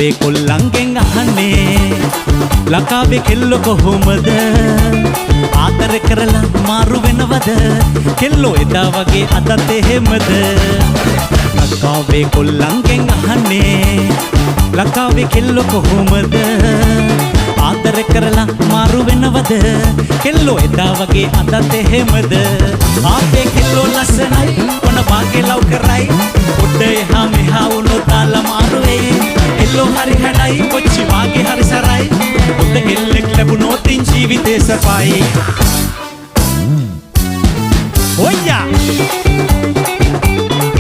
ලකාවේ කොල්ලන්ගෙන් අහන්නේ ලකාවේ කෙල්ලෝ කොහොමද ආදර කරලා මාරු වෙනවද කෙල්ලෝ එදා වගේ අදත් එහෙමද ලකාවේ කොල්ලන්ගෙන් අහන්නේ ලකාවේ කෙල්ලෝ කොහොමද ආදර කරලා මාරු වෙනවද කෙල්ලෝ එදා වගේ අදත් එහෙමද ආපේ කෙල්ලෝ ලස්සනයි මොන වාගේ ලව් කරයි